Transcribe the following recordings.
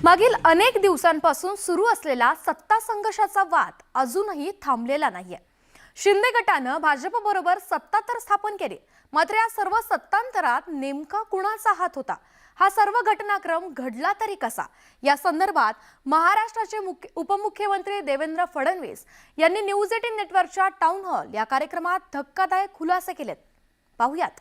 मागील अनेक दिवसांपासून सुरू असलेला सत्ता संघर्षाचा वाद अजूनही थांबलेला नाहीये। शिंदे गटानं भाजपबरोबर सत्ता तर स्थापन केली, मात्र या सर्व सत्तांतरात नेमका कुणाचा हात होता, हा सर्व घटनाक्रम घडला तरी कसा, या संदर्भात महाराष्ट्राचे उपमुख्यमंत्री देवेंद्र फडणवीस यांनी न्यूज 18 नेटवर्कच्या टाउन हॉल या कार्यक्रमात धक्कादायक खुलासे केलेत। पाहूयात।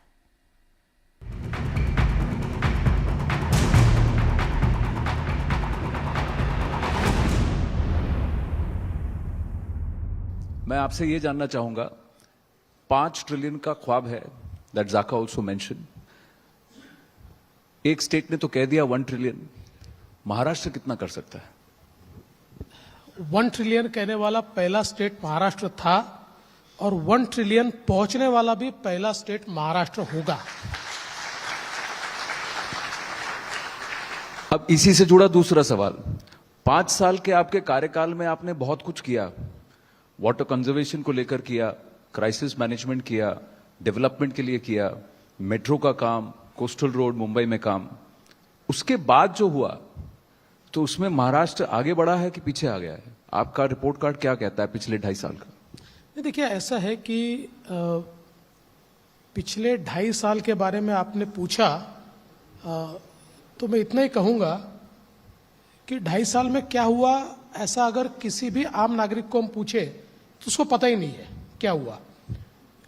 मैं आपसे ये जानना चाहूंगा, 5 ट्रिलियन का ख्वाब है, दैट जाका ऑल्सो मेंशन। एक स्टेट ने तो कह दिया 1 ट्रिलियन, महाराष्ट्र कितना कर सकता है? 1 ट्रिलियन कहने वाला पहला स्टेट महाराष्ट्र था और 1 ट्रिलियन पहुंचने वाला भी पहला स्टेट महाराष्ट्र होगा। अब इसी से जुड़ा दूसरा सवाल, 5 साल के आपके कार्यकाल में आपने बहुत कुछ किया, वाटर कंजर्वेशन को लेकर किया, क्राइसिस मैनेजमेंट किया, डेवलपमेंट के लिए किया, मेट्रो का काम, कोस्टल रोड मुंबई में काम। उसके बाद जो हुआ तो उसमें महाराष्ट्र आगे बढ़ा है कि पीछे आ गया है? आपका रिपोर्ट कार्ड क्या कहता है पिछले 2.5 साल का? देखिए, ऐसा है कि पिछले 2.5 साल के बारे में आपने पूछा, तो मैं इतना ही कहूंगा कि 2.5 साल में क्या हुआ, ऐसा अगर किसी भी आम नागरिक को हम पूछे तो उसको पता ही नहीं है क्या हुआ।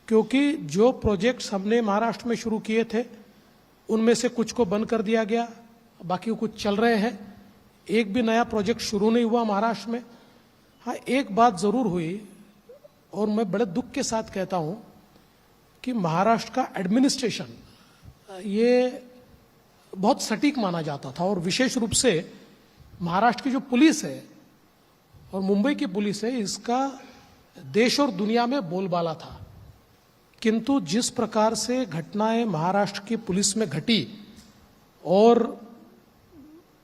क्योंकि जो प्रोजेक्ट्स हमने महाराष्ट्र में शुरू किए थे उनमें से कुछ को बंद कर दिया गया, बाकी कुछ चल रहे हैं। एक भी नया प्रोजेक्ट शुरू नहीं हुआ महाराष्ट्र में। हाँ, एक बात जरूर हुई और मैं बड़े दुख के साथ कहता हूं कि महाराष्ट्र का एडमिनिस्ट्रेशन ये बहुत सटीक माना जाता था, और विशेष रूप से महाराष्ट्र की जो पुलिस है और मुंबई की पुलिस है, इसका देश और दुनिया में बोलबाला था। किंतु जिस प्रकार से घटनाएं महाराष्ट्र की पुलिस में घटी और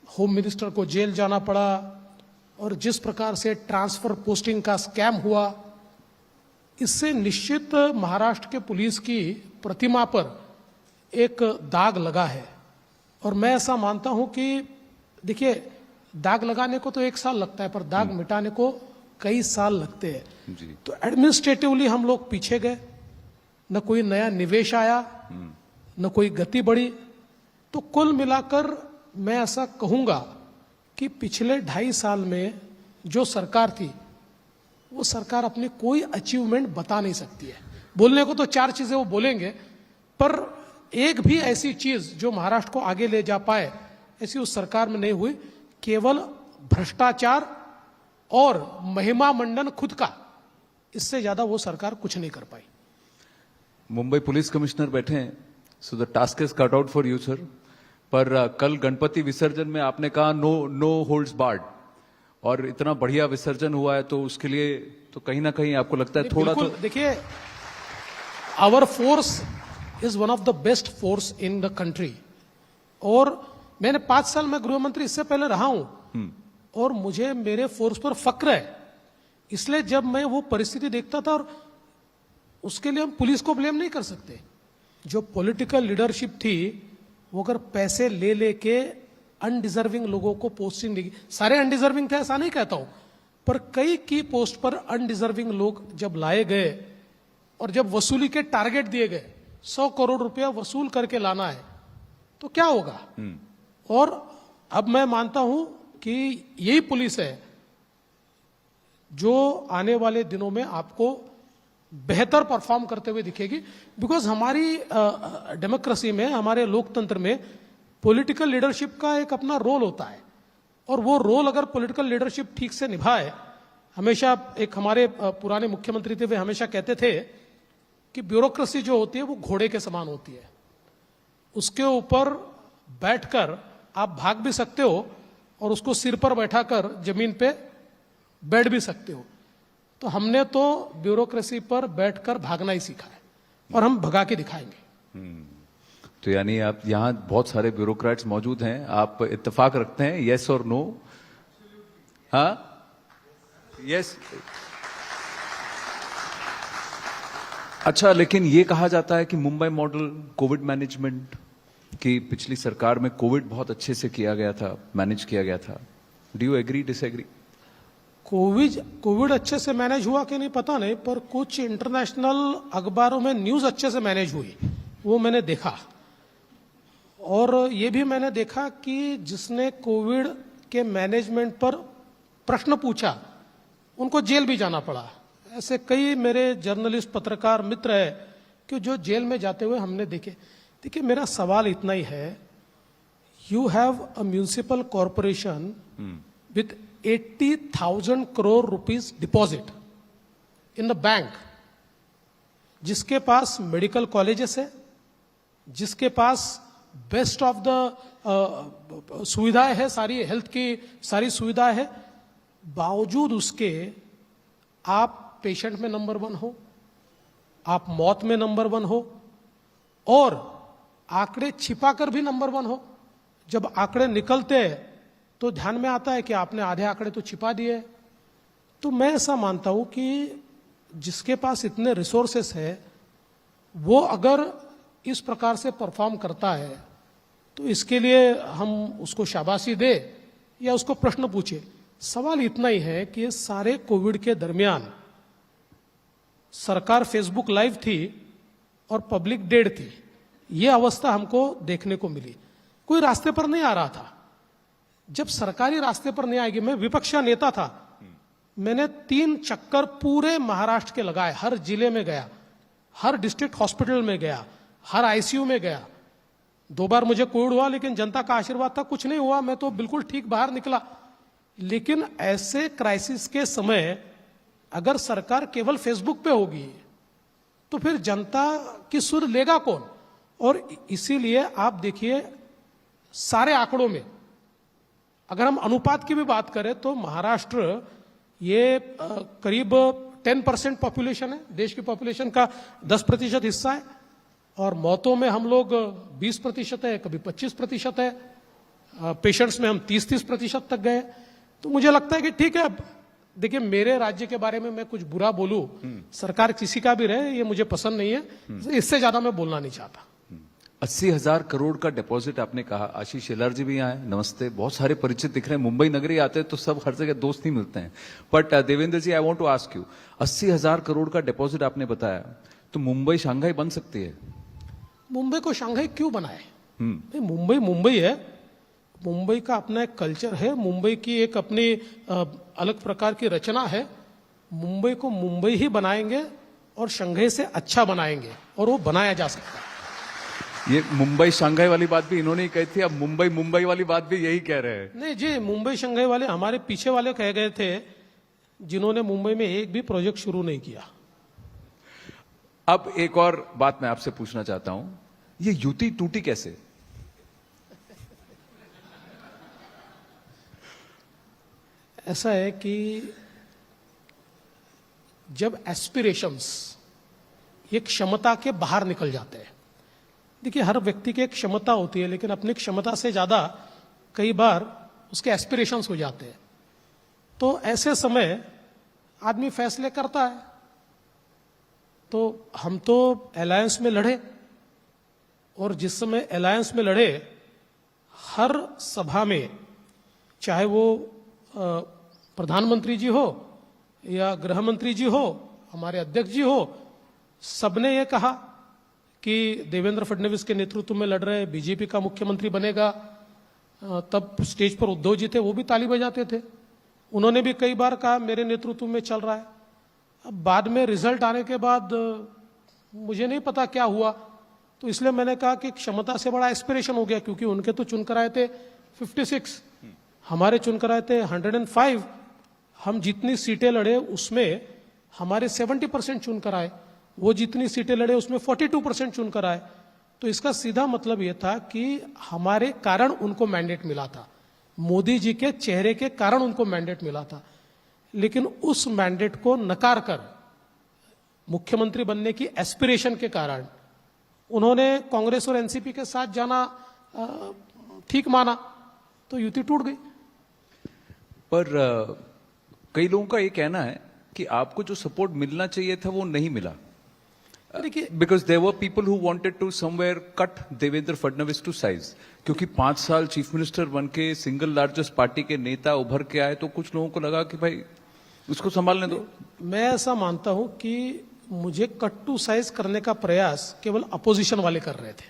होम मिनिस्टर को जेल जाना पड़ा, और जिस प्रकार से ट्रांसफर पोस्टिंग का स्कैम हुआ, इससे निश्चित महाराष्ट्र के पुलिस की प्रतिमा पर एक दाग लगा है। और मैं ऐसा मानता हूं कि देखिए, दाग लगाने को तो 1 साल लगता है, पर दाग मिटाने को कई साल लगते हैं। तो एडमिनिस्ट्रेटिवली हम लोग पीछे गए, न कोई नया निवेश आया, न कोई गति बढ़ी। तो कुल मिलाकर मैं ऐसा कहूंगा कि पिछले 2.5 साल में जो सरकार थी वो सरकार अपनी कोई अचीवमेंट बता नहीं सकती है। बोलने को तो 4 चीजें वो बोलेंगे, पर एक भी ऐसी चीज जो महाराष्ट्र को आगे ले जा पाए ऐसी उस सरकार में नहीं हुई। केवल भ्रष्टाचार और महिमा मंडन खुद का, इससे ज्यादा वो सरकार कुछ नहीं कर पाई। मुंबई पुलिस कमिश्नर बैठे हैं, so the task is cut out for you sir. पर कल गणपति विसर्जन में आपने कहा नो होल्ड्स बार्ड, और इतना बढ़िया विसर्जन हुआ है, तो उसके लिए तो कहीं ना कहीं आपको लगता है थोड़ा तो देखिए, our force is one of the best force in the country. और मैंने 5 साल में गृह मंत्री इससे पहले रहा हूं, और मुझे मेरे फोर्स पर फक्र है। इसलिए जब मैं वो परिस्थिति देखता था, और उसके लिए हम पुलिस को ब्लेम नहीं कर सकते। जो पॉलिटिकल लीडरशिप थी वो अगर पैसे ले लेके अनडिजर्विंग लोगों को पोस्टिंग देगी, सारे अनडिजर्विंग थे ऐसा नहीं कहता हूं, पर कई की पोस्ट पर अनडिजर्विंग लोग जब लाए गए और जब वसूली के टारगेट दिए गए, 100 करोड़ रुपया वसूल करके लाना है, तो क्या होगा। और अब मैं मानता हूं कि यही पुलिस है जो आने वाले दिनों में आपको बेहतर परफॉर्म करते हुए दिखेगी। बिकॉज हमारी डेमोक्रेसी में, हमारे लोकतंत्र में पॉलिटिकल लीडरशिप का एक अपना रोल होता है, और वो रोल अगर पॉलिटिकल लीडरशिप ठीक से निभाए, हमेशा एक हमारे पुराने मुख्यमंत्री थे, वे हमेशा कहते थे कि ब्यूरोक्रेसी जो होती है वो घोड़े के समान होती है, उसके ऊपर बैठकर आप भाग भी सकते हो और उसको सिर पर बैठाकर जमीन पे बैठ भी सकते हो। तो हमने तो ब्यूरोक्रेसी पर बैठकर भागना ही सीखा है, और हम भगा के दिखाएंगे। तो यानी आप यहां बहुत सारे ब्यूरोक्रेट्स मौजूद हैं, आप इत्तेफाक रखते हैं, यस और नो? हाँ, यस। अच्छा, लेकिन ये कहा जाता है कि मुंबई मॉडल कोविड मैनेजमेंट कि पिछली सरकार में कोविड बहुत अच्छे से किया गया था, मैनेज किया गया था. Do you agree, disagree? Covid अच्छे से मैनेज हुआ कि नहीं पता नहीं, पर कुछ इंटरनेशनल अखबारों में न्यूज अच्छे से मैनेज हुई, वो मैंने देखा. और ये भी मैंने देखा कि जिसने कोविड के मैनेजमेंट पर प्रश्न पूछा उनको जेल भी जाना पड़ा. ऐसे कई मेरे जर्नलिस्ट पत्रकार मित्र है कि जो जेल में जाते हुए हमने देखे. देखिए, मेरा सवाल इतना ही है, you have a municipal corporation with 80,000 crore rupees deposit in the bank, जिसके पास मेडिकल कॉलेजेस है, जिसके पास बेस्ट ऑफ द सुविधाएं है, सारी हेल्थ की सारी सुविधाएं है, बावजूद उसके आप पेशेंट में नंबर 1 हो, आप मौत में नंबर 1 हो, और आंकड़े छिपाकर भी नंबर 1 हो. जब आंकड़े निकलते हैं तो ध्यान में आता है कि आपने आधे आंकड़े तो छिपा दिए. तो मैं ऐसा मानता हूं कि जिसके पास इतने रिसोर्सेस है वो अगर इस प्रकार से परफॉर्म करता है तो इसके लिए हम उसको शाबाशी दे या उसको प्रश्न पूछे. सवाल इतना ही है कि ये सारे कोविड के दरमियान सरकार फेसबुक लाइव थी और पब्लिक डेड थी. ये अवस्था हमको देखने को मिली. कोई रास्ते पर नहीं आ रहा था. जब सरकारी रास्ते पर नहीं आएगी, मैं विपक्ष का नेता था, मैंने 3 चक्कर पूरे महाराष्ट्र के लगाए, हर जिले में गया, हर डिस्ट्रिक्ट हॉस्पिटल में गया, हर आईसीयू में गया. 2 बार मुझे कोविड हुआ, लेकिन जनता का आशीर्वाद था, कुछ नहीं हुआ, मैं तो बिल्कुल ठीक बाहर निकला. लेकिन ऐसे क्राइसिस के समय अगर सरकार केवल फेसबुक पे होगी तो फिर जनता की सुध लेगा कौन? और इसीलिए आप देखिए, सारे आंकड़ों में अगर हम अनुपात की भी बात करें तो महाराष्ट्र ये करीब 10% पॉपुलेशन है, देश की पॉपुलेशन का 10% हिस्सा है, और मौतों में हम लोग 20% है, कभी 25% है, पेशेंट्स में हम 30% तक गए. तो मुझे लगता है कि ठीक है, देखिए, मेरे राज्य के बारे में मैं कुछ बुरा बोलूं, सरकार किसी का भी रहे, ये मुझे पसंद नहीं है, इससे ज्यादा मैं बोलना नहीं चाहता. 80,000 करोड़ का डिपॉजिट आपने कहा. आशीष शेलार जी भी यहाँ हैं, नमस्ते. बहुत सारे परिचित दिख रहे हैं. मुंबई नगरी आते हैं तो सब हर जगह दोस्त ही मिलते हैं. But Devendra ji, I want to ask you, 80,000 crore का डिपॉजिट आपने बताया, तो मुंबई शंघाई बन सकती है? मुंबई को शंघाई क्यों बनाए? मुंबई मुंबई है, मुंबई का अपना एक कल्चर है, मुंबई की एक अपनी अलग प्रकार की रचना है. मुंबई को मुंबई ही बनाएंगे और शंघाई से अच्छा बनाएंगे, और वो बनाया जा सकता है. ये मुंबई शंघाई वाली बात भी इन्होंने ही कही थी, अब मुंबई मुंबई वाली बात भी यही कह रहे हैं. नहीं जी, मुंबई शंघाई वाले हमारे पीछे वाले कह गए थे, जिन्होंने मुंबई में एक भी प्रोजेक्ट शुरू नहीं किया. अब एक और बात मैं आपसे पूछना चाहता हूं, ये युति टूटी कैसे? ऐसा है कि जब एस्पिरेशंस ये क्षमता के बाहर निकल जाते हैं, देखिए, हर व्यक्ति की एक क्षमता होती है, लेकिन अपनी क्षमता से ज्यादा कई बार उसके एस्पिरेशंस हो जाते हैं. तो ऐसे समय आदमी फैसले करता है. तो हम तो अलायंस में लड़े, और जिस समय अलायंस में लड़े, हर सभा में, चाहे वो प्रधानमंत्री जी हो या गृह मंत्री जी हो, हमारे अध्यक्ष जी हो, सबने ये कहा कि देवेंद्र फडणवीस के नेतृत्व में लड़ रहे, बीजेपी का मुख्यमंत्री बनेगा. तब स्टेज पर उद्धव जी थे, वो भी ताली बजाते थे. उन्होंने भी कई बार कहा मेरे नेतृत्व में चल रहा है. अब बाद में रिजल्ट आने के बाद मुझे नहीं पता क्या हुआ, तो इसलिए मैंने कहा कि क्षमता से बड़ा एस्पिरेशन हो गया, क्योंकि उनके तो चुनकर आए थे 56, हमारे चुनकर आए थे 105. हम जितनी सीटें लड़े उसमें हमारे 70% चुनकर आए, वो जितनी सीटें लड़े उसमें 42% चुनकर आए. तो इसका सीधा मतलब यह था कि हमारे कारण उनको मैंडेट मिला था, मोदी जी के चेहरे के कारण उनको मैंडेट मिला था. लेकिन उस मैंडेट को नकार कर मुख्यमंत्री बनने की एस्पिरेशन के कारण उन्होंने कांग्रेस और एनसीपी के साथ जाना ठीक माना, तो युति टूट गई. पर कई लोगों का ये कहना है कि आपको जो सपोर्ट मिलना चाहिए था वो नहीं मिला. देखिए because there were people who wanted to somewhere cut Devendra Fadnavis to size, क्योंकि 5 साल चीफ मिनिस्टर बन के सिंगल लार्जेस्ट पार्टी के नेता उभर के आए, तो कुछ लोगों को लगा कि भाई उसको संभालने दो। मैं ऐसा मानता हूं कि मुझे कट टू साइज करने का प्रयास केवल अपोजिशन वाले कर रहे थे।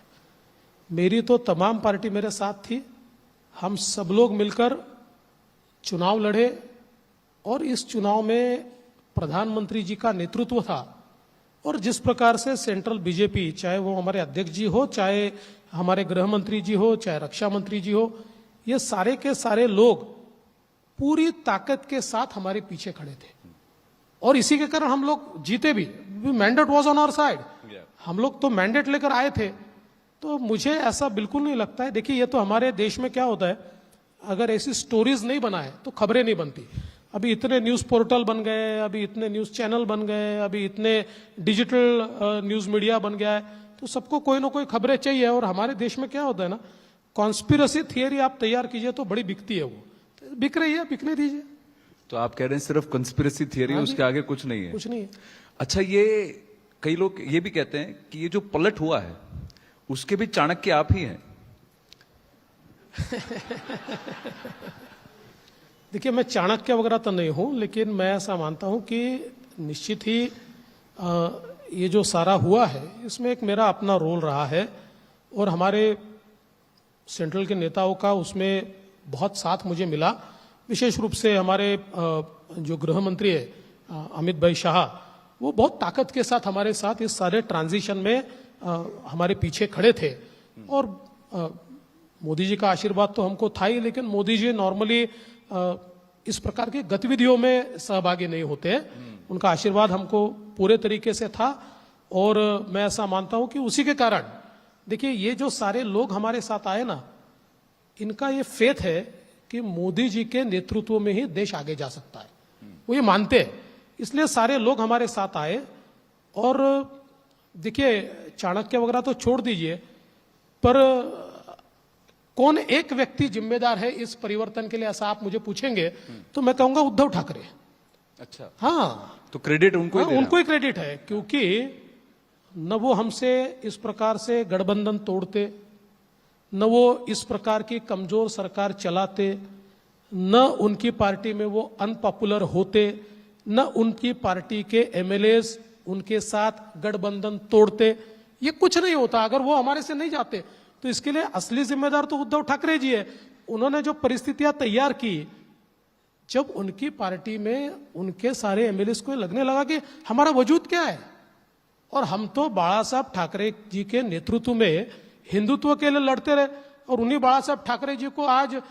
मेरी तो तमाम पार्टी मेरे साथ थी, हम सब लोग मिलकर चुनाव लड़े और इस चुनाव में प्रधानमंत्री जी का नेतृत्व था। और जिस प्रकार से सेंट्रल बीजेपी, चाहे वो हमारे अध्यक्ष जी हो, चाहे हमारे गृह मंत्री जी हो, चाहे रक्षा मंत्री जी हो, ये सारे के सारे लोग पूरी ताकत के साथ हमारे पीछे खड़े थे और इसी के कारण हम लोग जीते भी। Mandate was on our side, हम लोग तो मैंडेट लेकर आए थे। तो मुझे ऐसा बिल्कुल नहीं लगता है। देखिए, ये तो हमारे देश में क्या होता है, अगर ऐसी स्टोरीज नहीं बनाए तो खबरें नहीं बनती। अभी इतने न्यूज पोर्टल बन गए, अभी इतने न्यूज चैनल बन गए, अभी इतने डिजिटल न्यूज मीडिया बन गया है, तो सबको कोई ना कोई खबरें चाहिए। और हमारे देश में क्या होता है ना, कॉन्स्पिरसी थियरी आप तैयार कीजिए तो बड़ी बिकती है, वो बिक रही है, बिकने दीजिए। तो आप कह रहे हैं सिर्फ कंस्पिरेसी थियरी, उसके आगे कुछ नहीं है? कुछ नहीं है। अच्छा, ये कई लोग ये भी कहते हैं कि ये जो पलट हुआ है उसके भी चाणक्य आप ही हैं। देखिए, मैं चाणक्य वगैरह तो नहीं हूं, लेकिन मैं ऐसा मानता हूं कि निश्चित ही ये जो सारा हुआ है इसमें एक मेरा अपना रोल रहा है और हमारे सेंट्रल के नेताओं का उसमें बहुत साथ मुझे मिला। विशेष रूप से हमारे जो गृह मंत्री है अमित भाई शाह, वो बहुत ताकत के साथ हमारे साथ इस सारे ट्रांजिशन में हमारे पीछे खड़े थे। और मोदी जी का आशीर्वाद तो हमको था ही, लेकिन मोदी जी नॉर्मली इस प्रकार की गतिविधियों में सहभागी नहीं होते हैं। उनका आशीर्वाद हमको पूरे तरीके से था और मैं ऐसा मानता हूं कि उसी के कारण देखिए, ये जो सारे लोग हमारे साथ आए ना, इनका ये फेथ है कि मोदी जी के नेतृत्व में ही देश आगे जा सकता है, वो ये मानते हैं। इसलिए सारे लोग हमारे साथ आए। और देखिए, चाणक्य वगैरह तो छोड़ दीजिए, पर कौन एक व्यक्ति जिम्मेदार है इस परिवर्तन के लिए, ऐसा आप मुझे पूछेंगे तो मैं कहूंगा उद्धव ठाकरे। अच्छा, हाँ, तो क्रेडिट उनको ही उनको ही क्रेडिट है, क्योंकि न वो हमसे इस प्रकार से गठबंधन तोड़ते, न वो इस प्रकार की कमजोर सरकार चलाते, न उनकी पार्टी में वो अनपॉपुलर होते, न उनकी पार्टी के एमएलएस उनके साथ गठबंधन तोड़ते। ये कुछ नहीं होता अगर वो हमारे से नहीं जाते। तो इसके लिए असली जिम्मेदार तो उद्धव ठाकरे जी है। उन्होंने जो परिस्थितियां तैयार की, जब उनकी पार्टी में उनके सारे एमएलएस को लगने लगा कि हमारा वजूद क्या है, और हम तो बाला साहब ठाकरे जी के नेतृत्व में हिंदुत्व के लिए लड़ते रहे, और उन्हीं बाला साहब ठाकरे जी को आज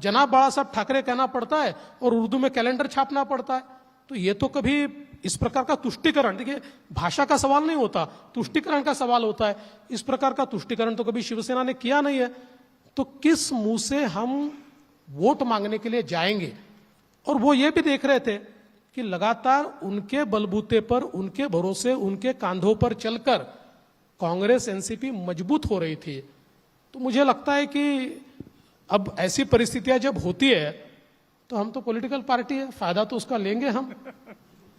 जनाब बाला साहब ठाकरे कहना पड़ता है और उर्दू में कैलेंडर छापना पड़ता है। तो ये तो कभी इस प्रकार का तुष्टिकरण, देखिए भाषा का सवाल नहीं होता, तुष्टिकरण का सवाल होता है। इस प्रकार का तुष्टिकरण तो कभी शिवसेना ने किया नहीं है। तो किस मुंह से हम वोट मांगने के लिए जाएंगे? और वो ये भी देख रहे थे कि लगातार उनके बलबूते पर, उनके भरोसे, उनके कांधों पर चलकर कांग्रेस एनसीपी मजबूत हो रही थी। तो मुझे लगता है कि अब ऐसी परिस्थितियां जब होती है तो हम तो पॉलिटिकल पार्टी है, फायदा तो उसका लेंगे हम,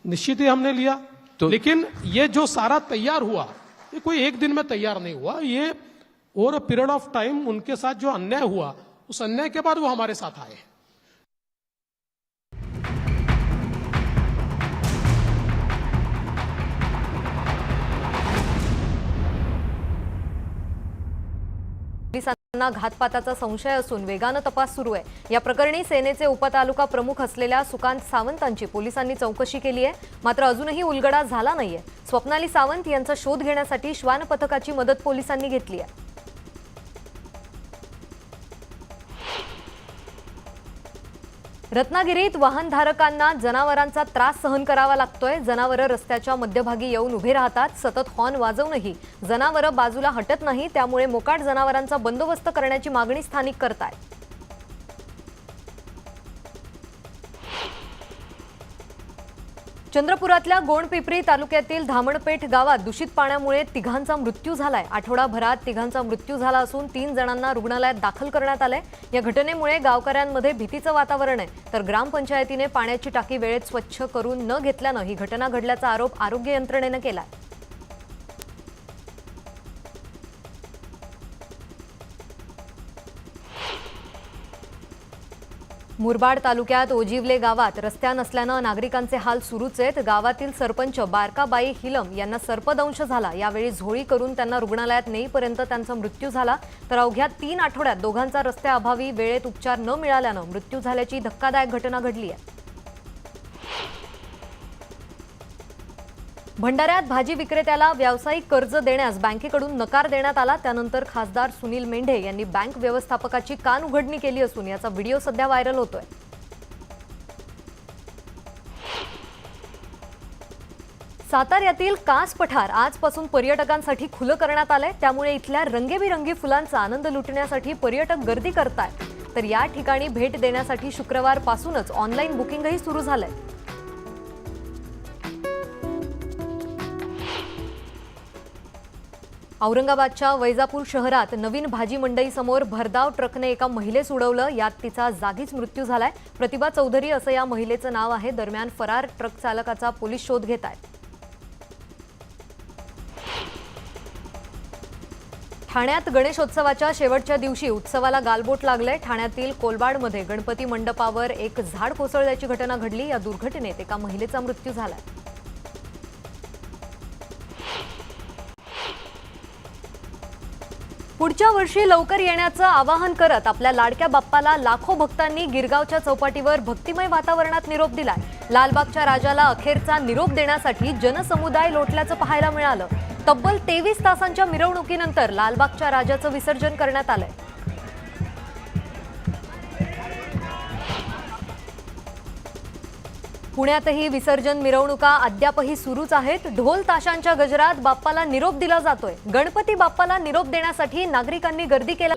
निश्चित ही हमने लिया। तो लेकिन ये जो सारा तैयार हुआ, ये कोई एक दिन में तैयार नहीं हुआ, ये over a period of time उनके साथ जो अन्याय हुआ, उस अन्याय के बाद वो हमारे साथ आए। पोलिसांना घातपाताचा संशय असून वेगानं तपास सुरू आहे। या प्रकरणी सेनेचे उपतालुका प्रमुख असलेल्या सुकांत सावंतांची पोलिसांनी चौकशी केली आहे, मात्र अजूनही उलगडा झाला नाहीये। स्वप्नाली सावंत यांचा शोध घेण्यासाठी श्वान पथकाची मदत पोलिसांनी घेतली आहे। रत्नागिरीत वाहनधारकांना जनावरांचा त्रास सहन करावा लागतोय। जनावरं रस्त्याच्या मध्यभागी येऊन उभे राहतात, सतत हॉर्न वाजवूनही जनावरं बाजूला हटत नाही, त्यामुळे मोकाट जनावरांचा बंदोबस्त करण्याची मागणी स्थानिक करतायत। चंद्रपुरातल्या गोंडपिंपरी तालुक्यातील धामणपेठ गावात दूषित पाण्यामुळे तिघांचा मृत्यू झालाय। आठवडाभरात तिघांचा मृत्यू झाला असून 3 जणांना रुग्णालयात दाखल करण्यात आलंय। या घटनेमुळे गावकऱ्यांमध्ये भीतीचं वातावरण आहे, तर ग्रामपंचायतीने पाण्याची टाकी वेळेत स्वच्छ करून न घेतल्यानं ही घटना घडल्याचा आरोप आरोग्य यंत्रणेनं केलाय। मुरबाड तालुक्यात ओजिवले गावात रस्त्या नसल्यानं नागरिकांचे हाल सुरूच आहेत. गावातील सरपंच बारकाबाई हिलम यांना सर्पदंश झाला. यावेळी झोळी करून त्यांना रुग्णालयात नेईपर्यंत त्यांचा मृत्यू झाला. तर अवघ्या 3 आठवड्यात दोघांचा रस्त्याअभावी वेळेत उपचार न मिळाल्यानं मृत्यू झाल्याची धक्कादायक घटना घडली आहे. भंडाऱ्यात भाजी विक्रेत्याला व्यावसायिक कर्ज देण्यास बँकेकडून नकार देण्यात आला. त्यानंतर खासदार सुनील मेंढे यांनी बँक व्यवस्थापकाची कान उघडणी केली असून याचा व्हिडिओ सध्या व्हायरल होतोय. साताऱ्यातील कास पठार आजपासून पर्यटकांसाठी खुलं करण्यात आलंय. त्यामुळे इथल्या रंगेबिरंगी फुलांचा आनंद लुटण्यासाठी पर्यटक गर्दी करतायत. तर या ठिकाणी भेट देण्यासाठी शुक्रवारपासूनच ऑनलाईन बुकिंगही सुरू झालंय. औरंगाबादच्या वैजापूर शहरात नवीन भाजी मंडईसमोर भरधाव ट्रकने एका महिलेस उडवलं. यात तिचा जागीच मृत्यू झालाय. प्रतिभा चौधरी असं या महिलेचं नाव आहे. दरम्यान फरार ट्रक चालकाचा पोलीस शोध घेत आहेत. ठाण्यात गणेशोत्सवाच्या शेवटच्या दिवशी उत्सवाला गालबोट लागलंय. ठाण्यातील कोलबाडमध्ये गणपती मंडपावर एक झाड कोसळल्याची घटना घडली. या दुर्घटनेत एका महिलेचा मृत्यू झालाय. पुढच्या वर्षी लवकर येण्याचं आवाहन करत आपल्या लाडक्या बाप्पाला लाखो भक्तांनी गिरगावच्या चौपाटीवर भक्तिमय वातावरणात निरोप दिलाय. लालबागच्या राजाला अखेरचा निरोप देण्यासाठी जनसमुदाय लोटल्याचं पाहायला मिळालं. तब्बल 23 तासांच्या मिरवणुकीनंतर लालबागच्या राजाचं विसर्जन करण्यात आलंय. पुण्यातही विसर्जन मिरवणुका अद्यापही सुरूच आहेत. ढोल ताशांच्या गजरात बाप्पाला निरोप दिला जातोय. गणपती बाप्पाला निरोप देण्यासाठी नागरिकांनी गर्दी केली.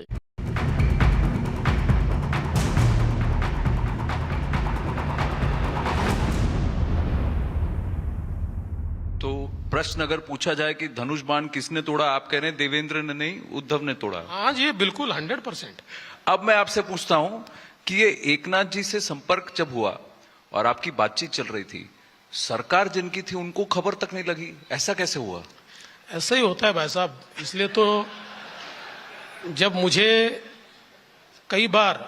तो प्रश्न अगर पूछा जाए कि धनुष बाण किसने तोड़ा, आप कह रहे हैं देवेंद्र ने नहीं, उद्धव ने तोड़ा. हाँ जी, बिल्कुल 100%. अब मैं आपसे पूछता हूं कि ये एकनाथ जी से संपर्क जब हुआ और आपकी बातचीत चल रही थी, सरकार जिनकी थी उनको खबर तक नहीं लगी, ऐसा कैसे हुआ? ऐसा ही होता है भाई साहब. इसलिए तो जब मुझे कई बार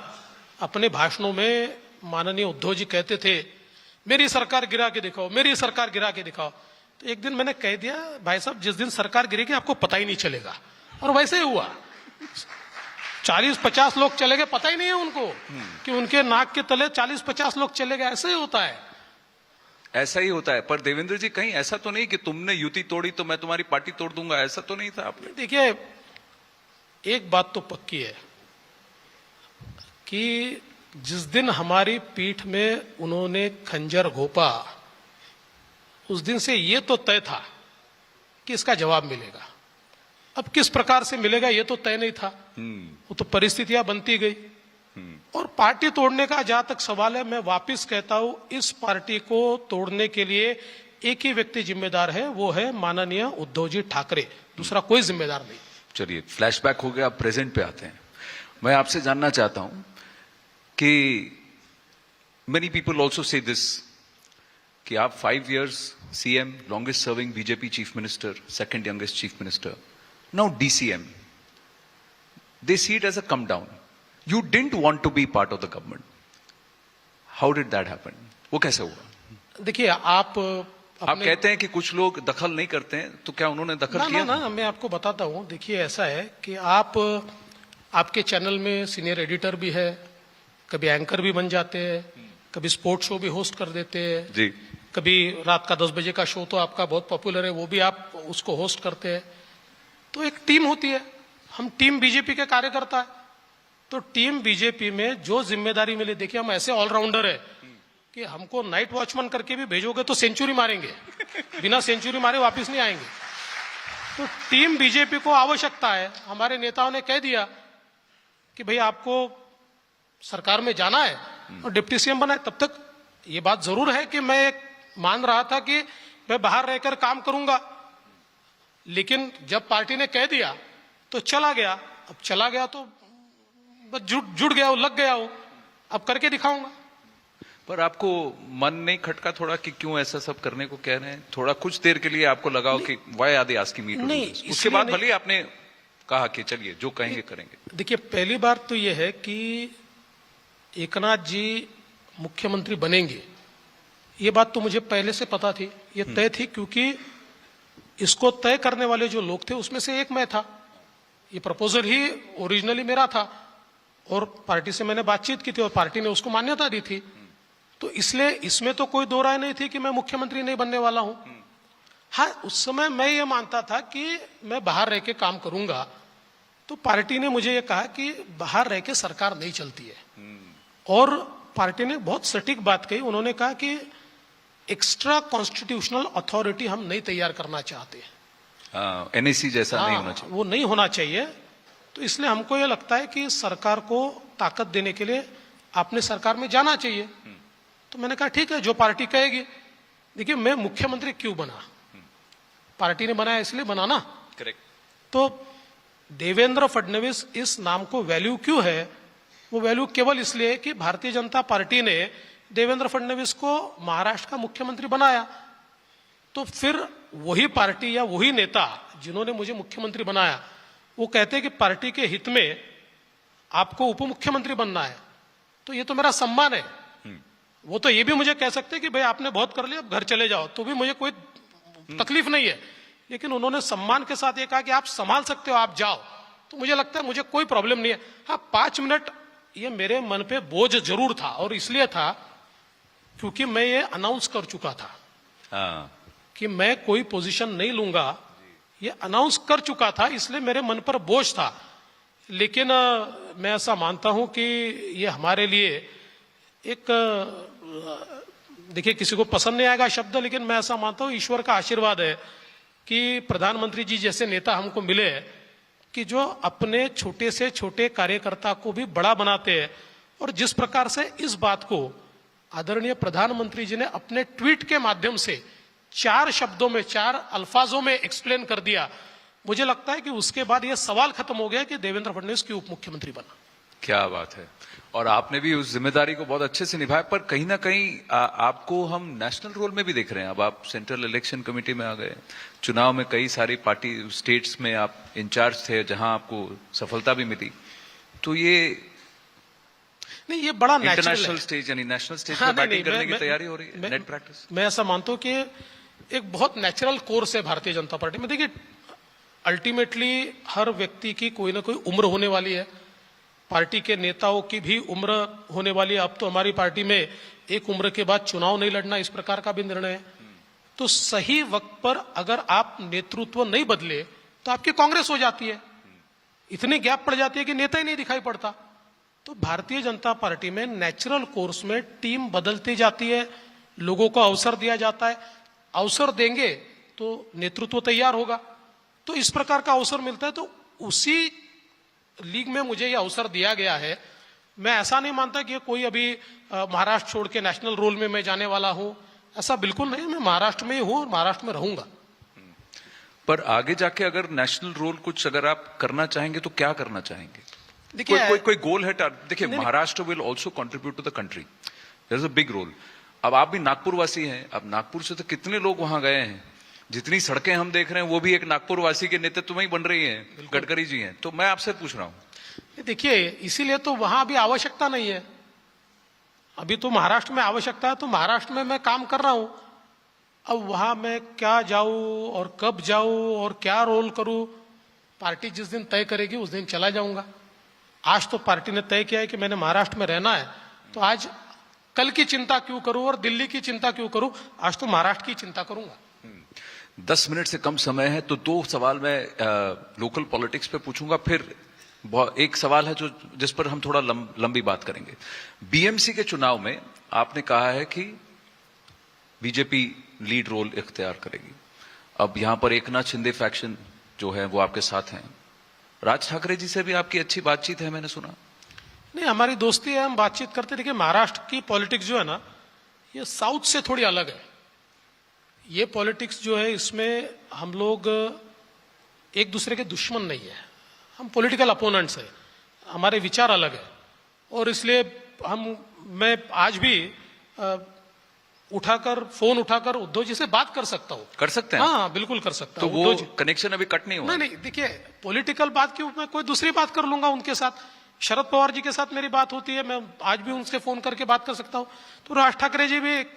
अपने भाषणों में माननीय उद्धव जी कहते थे मेरी सरकार गिरा के दिखाओ, मेरी सरकार गिरा के दिखाओ, तो एक दिन मैंने कह दिया भाई साहब जिस दिन सरकार गिरेगी आपको पता ही नहीं चलेगा. और वैसे ही हुआ. 40-50 लोग चले गए, पता ही नहीं है उनको कि उनके नाक के तले 40-50 लोग चले गए. ऐसे ही होता है. ऐसा ही होता है. पर देवेंद्र जी कहीं ऐसा तो नहीं कि तुमने युति तोड़ी तो मैं तुम्हारी पार्टी तोड़ दूंगा, ऐसा तो नहीं था आपने? देखिए एक बात तो पक्की है कि जिस दिन हमारी पीठ में उन्होंने खंजर घोंपा उस दिन से ये तो तय था कि इसका जवाब मिलेगा. अब किस प्रकार से मिलेगा ये तो तय नहीं था. वो तो परिस्थितियां बनती गई. और पार्टी तोड़ने का जहां तक सवाल है, मैं वापस कहता हूं इस पार्टी को तोड़ने के लिए एक ही व्यक्ति जिम्मेदार है, वो है माननीय उद्धव जी ठाकरे. दूसरा कोई जिम्मेदार नहीं. चलिए, फ्लैशबैक हो गया, अब प्रेजेंट पे आते हैं. मैं आपसे जानना चाहता हूं कि many people also say this कि आप 5 years CM, longest serving BJP chief minister, second youngest chief minister, now DCM. They see it as a come down. You didn't want to be part of the government. How did that happen? वो कैसे हुआ? देखिए आप कहते हैं कि कुछ लोग दखल नहीं करते हैं, तो क्या उन्होंने दखल किया? ना, मैं आपको बताता हूं. देखिए ऐसा है कि आपके चैनल में सीनियर एडिटर भी है, कभी एंकर भी बन जाते हैं, कभी स्पोर्ट्स शो भी होस्ट कर देते हैं जी. कभी रात का 10 बजे का शो तो आपका बहुत पॉपुलर है, वो भी आप उसको होस्ट करते हैं. तो एक टीम होती है. हम टीम बीजेपी के कार्यकर्ता है. तो टीम बीजेपी में जो जिम्मेदारी मिली, देखिए हम ऐसे ऑलराउंडर है कि हमको नाइट वॉचमैन करके भी भेजोगे तो सेंचुरी मारेंगे, बिना सेंचुरी मारे वापस नहीं आएंगे. तो टीम बीजेपी को आवश्यकता है. हमारे नेताओं ने कह दिया कि भाई आपको सरकार में जाना है और डिप्टी सीएम बना है. तब तक ये बात जरूर है कि मैं मान रहा था कि मैं बाहर रहकर काम करूंगा, लेकिन जब पार्टी ने कह दिया तो चला गया. अब चला गया तो बस जुड़ गया हूं, लग गया हूं, अब करके दिखाऊंगा. पर आपको मन नहीं खटका थोड़ा कि क्यों ऐसा सब करने को कह रहे हैं? थोड़ा कुछ देर के लिए आपको लगा हो कि why are they asking me to do this? उसके बाद भले आपने कहा कि चलिए जो कहेंगे करेंगे. देखिए पहली बार तो यह है कि एकनाथ जी मुख्यमंत्री बनेंगे ये बात तो मुझे पहले से पता थी, ये तय थी, क्योंकि इसको तय करने वाले जो लोग थे उसमें से एक मैं था। ये प्रपोजल ही ओरिजिनली मेरा था और पार्टी से मैंने बातचीत की थी और पार्टी ने उसको मान्यता दी थी। तो इसलिए इसमें तो कोई दो राय नहीं थी कि मैं मुख्यमंत्री नहीं बनने वाला हूं। हाँ, उस समय मैं ये मानता था कि मैं बाहर रह के काम करूंगा, तो पार्टी ने मुझे ये कहा कि बाहर रह के सरकार नहीं चलती है। और पार्टी ने बहुत सटीक बात कही, उन्होंने कहा कि एक्स्ट्रा कॉन्स्टिट्यूशनल अथॉरिटी हम नहीं तैयार करना चाहते। एनएसी जैसा नहीं होना चाहिए, वो नहीं होना चाहिए। तो इसलिए हमको ये लगता है कि सरकार को ताकत देने के लिए आपने सरकार में जाना चाहिए। तो मैंने कहा ठीक है, जो पार्टी कहेगी। देखिए, मैं मुख्यमंत्री क्यों बना, पार्टी ने बनाया इसलिए बना ना। करेक्ट। तो देवेंद्र फडणवीस इस नाम को वैल्यू क्यों है, वो वैल्यू केवल इसलिए कि भारतीय जनता पार्टी ने देवेंद्र फडणवीस को महाराष्ट्र का मुख्यमंत्री बनाया। तो फिर वही पार्टी या वही नेता जिन्होंने मुझे मुख्यमंत्री बनाया, वो कहते हैं कि पार्टी के हित में आपको उप मुख्यमंत्री बनना है, तो ये तो मेरा सम्मान है। वो तो ये भी मुझे कह सकते हैं कि भाई आपने बहुत कर लिया, अब घर चले जाओ, तो भी मुझे कोई तकलीफ नहीं है। लेकिन उन्होंने सम्मान के साथ ये कहा कि आप संभाल सकते हो, आप जाओ, तो मुझे लगता है मुझे कोई प्रॉब्लम नहीं है। हाँ, 5 मिनट ये मेरे मन पे बोझ जरूर था, और इसलिए था क्योंकि मैं ये अनाउंस कर चुका था कि मैं कोई पोजीशन नहीं लूंगा, ये अनाउंस कर चुका था, इसलिए मेरे मन पर बोझ था। लेकिन मैं ऐसा मानता हूं कि ये हमारे लिए एक, देखिए किसी को पसंद नहीं आएगा शब्द, लेकिन मैं ऐसा मानता हूं ईश्वर का आशीर्वाद है कि प्रधानमंत्री जी जैसे नेता हमको मिले कि जो अपने छोटे से छोटे कार्यकर्ता को भी बड़ा बनाते हैं। और जिस प्रकार से इस बात को आदरणीय प्रधानमंत्री जी ने अपने ट्वीट के माध्यम से 4 शब्दों में, 4 अल्फाजों में एक्सप्लेन कर दिया, मुझे लगता है कि उसके बाद यह सवाल खत्म हो गया कि देवेंद्र फडणवीस क्यों उप मुख्यमंत्री बना। क्या बात है। और आपने भी उस जिम्मेदारी को बहुत अच्छे से निभाया, पर कहीं ना कहीं आपको हम नेशनल रोल में भी देख रहे हैं। अब आप सेंट्रल इलेक्शन कमेटी में आ गए, चुनाव में कई सारी पार्टी स्टेट्स में आप इंचार्ज थे जहां आपको सफलता भी मिली। तो ये नहीं, ये बड़ा इंटरनेशनल स्टेज यानी नेशनल स्टेज पर बैटिंग करने की तैयारी हो रही है, नेट प्रैक्टिस। मैं ऐसा मानता हूं कि एक बहुत नेचुरल कोर्स है भारतीय जनता पार्टी में। देखिए, अल्टीमेटली हर व्यक्ति की कोई ना कोई उम्र होने वाली है, पार्टी के नेताओं की भी उम्र होने वाली है। अब तो हमारी पार्टी में एक उम्र के बाद चुनाव नहीं लड़ना, इस प्रकार का भी निर्णय है। तो सही वक्त पर अगर आप नेतृत्व नहीं बदले तो आपकी कांग्रेस हो जाती है, इतनी गैप पड़ जाती है कि नेता ही नहीं दिखाई पड़ता। तो भारतीय जनता पार्टी में नेचुरल कोर्स में टीम बदलती जाती है, लोगों को अवसर दिया जाता है, अवसर देंगे तो नेतृत्व तैयार होगा। तो इस प्रकार का अवसर मिलता है, तो उसी लीग में मुझे यह अवसर दिया गया है। मैं ऐसा नहीं मानता कि कोई अभी महाराष्ट्र छोड़ के नेशनल रोल में मैं जाने वाला हूं, ऐसा बिल्कुल नहीं। मैं महाराष्ट्र में ही हूं और महाराष्ट्र में रहूंगा। पर आगे जाके अगर नेशनल रोल कुछ अगर आप करना चाहेंगे तो क्या करना चाहेंगे? देखिए, कोई गोल है? देखिए, Maharashtra will also contribute to the country, there is a big role. अब आप भी नागपुर वासी हैं, अब नागपुर से तो कितने लोग वहां गए हैं, जितनी सड़कें हम देख रहे हैं वो भी एक नागपुर वासी के नेतृत्व में ही बन रही हैं, गडकरी जी हैं। तो मैं आपसे पूछ रहा हूं, देखिए इसीलिए तो वहां अभी आवश्यकता नहीं है, अभी तो महाराष्ट्र में आवश्यकता है, तो महाराष्ट्र में मैं काम कर रहा हूं। अब वहां मैं क्या जाऊं और कब जाऊं और क्या रोल करूं, पार्टी जिस दिन तय करेगी उस दिन चला जाऊंगा। आज तो पार्टी ने तय किया है कि मैंने महाराष्ट्र में रहना है, तो आज कल की चिंता क्यों करूं और दिल्ली की चिंता क्यों करूं, आज तो महाराष्ट्र की चिंता करूंगा। 10 मिनट से कम समय है, तो 2 सवाल मैं लोकल पॉलिटिक्स पे पूछूंगा, फिर एक सवाल है जो जिस पर हम थोड़ा लंबी बात करेंगे। बीएमसी के चुनाव में आपने कहा है कि बीजेपी लीड रोल इख्तियार करेगी। अब यहां पर एकनाथ शिंदे फैक्शन जो है वो आपके साथ हैं, राज ठाकरे जी से भी आपकी अच्छी बातचीत है मैंने सुना। नहीं, हमारी दोस्ती है, हम बातचीत करते। देखिए, महाराष्ट्र की पॉलिटिक्स जो है ना, ये साउथ से थोड़ी अलग है। ये पॉलिटिक्स जो है इसमें हम लोग एक दूसरे के दुश्मन नहीं है, हम पॉलिटिकल अपोनेंट्स हैं, हमारे विचार अलग है। और इसलिए मैं आज भी फोन उठाकर उद्धव जी से बात कर सकता हूं। कर सकते हैं? हाँ, बिल्कुल कर सकता तो हूं। वो कनेक्शन अभी कट नहीं हुआ? नहीं, देखिए पॉलिटिकल बात की मैं कोई दूसरी बात कर लूंगा उनके साथ। शरद पवार जी के साथ मेरी बात होती है, मैं आज भी उनसे फोन करके बात कर सकता हूं। तो राज ठाकरे जी भी एक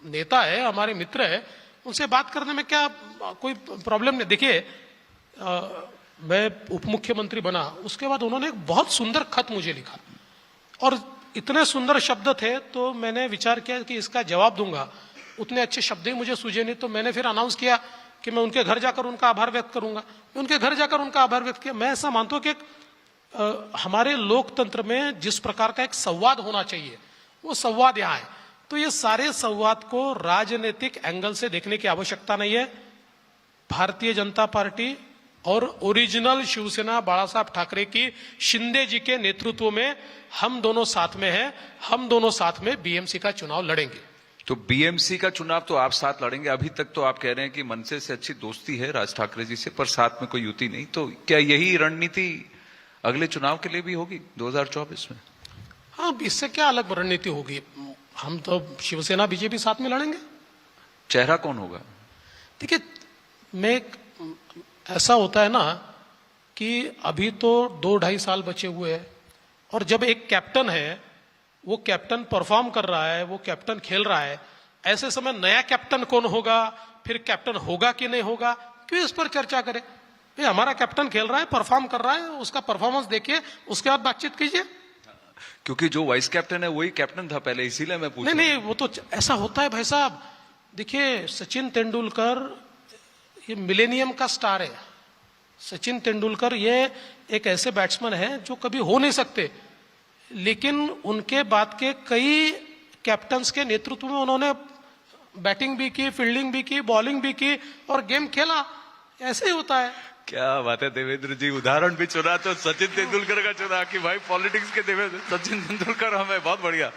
नेता है, हमारे मित्र है, उनसे बात करने में क्या कोई प्रॉब्लम नहीं। देखिए मैं उप मुख्यमंत्री बना, उसके बाद उन्होंने एक बहुत सुंदर खत मुझे लिखा और इतने सुंदर शब्द थे, तो मैंने विचार किया कि इसका जवाब दूंगा। उतने अच्छे शब्द ही मुझे सूझे नहीं, तो मैंने फिर अनाउंस किया कि मैं उनके घर जाकर उनका आभार व्यक्त करूंगा। मैं उनके घर जाकर उनका आभार व्यक्त किया। मैं ऐसा मानता हूं कि हमारे लोकतंत्र में जिस प्रकार का एक संवाद होना चाहिए, वो संवाद यहाँ है। तो ये सारे संवाद को राजनीतिक एंगल से देखने की आवश्यकता नहीं है। भारतीय जनता पार्टी और ओरिजिनल शिवसेना बाला साहब ठाकरे की शिंदे जी के नेतृत्व में हम दोनों साथ में हैं, हम दोनों साथ में बीएमसी का चुनाव लड़ेंगे। तो बीएमसी का चुनाव तो आप साथ लड़ेंगे। अभी तक तो आप कह रहे हैं कि मनसे से अच्छी दोस्ती है राज ठाकरे जी से, पर साथ में कोई युति नहीं। तो क्या यही रणनीति अगले चुनाव के लिए भी होगी 2024 में? हाँ, इससे क्या अलग रणनीति होगी? हम तो शिवसेना बीजेपी साथ में लड़ेंगे। चेहरा कौन होगा? देखिए, ऐसा होता है ना कि अभी तो 2-2.5 साल बचे हुए हैं, और जब एक कैप्टन है, वो कैप्टन परफॉर्म कर रहा है, वो कैप्टन खेल रहा है, ऐसे समय नया कैप्टन कौन होगा, फिर कैप्टन होगा कि नहीं होगा, क्यों इस पर चर्चा करें? भाई हमारा कैप्टन खेल रहा है, परफॉर्म कर रहा है, उसका परफॉर्मेंस देखिए, उसके बाद बातचीत कीजिए। क्योंकि जो वाइस कैप्टन है वही कैप्टन था पहले, इसीलिए मैं पूछ रहा हूं। नहीं, वो तो ऐसा होता है भाई साहब। देखिए, सचिन तेंदुलकर ये मिलेनियम का स्टार है। सचिन तेंदुलकर ये एक ऐसे बैट्समैन हैं जो कभी हो नहीं सकते, लेकिन उनके बाद के कई कैप्टन्स के नेतृत्व में उन्होंने बैटिंग भी की, फील्डिंग भी की, बॉलिंग भी की और गेम खेला। ऐसे ही होता है। क्या बात है देवेंद्र जी, उदाहरण भी चुना तो सचिन तेंदुलकर का चुना कि भाई पॉलिटिक्स के देवेंद्र सचिन तेंदुलकर हमें, बहुत बढ़िया।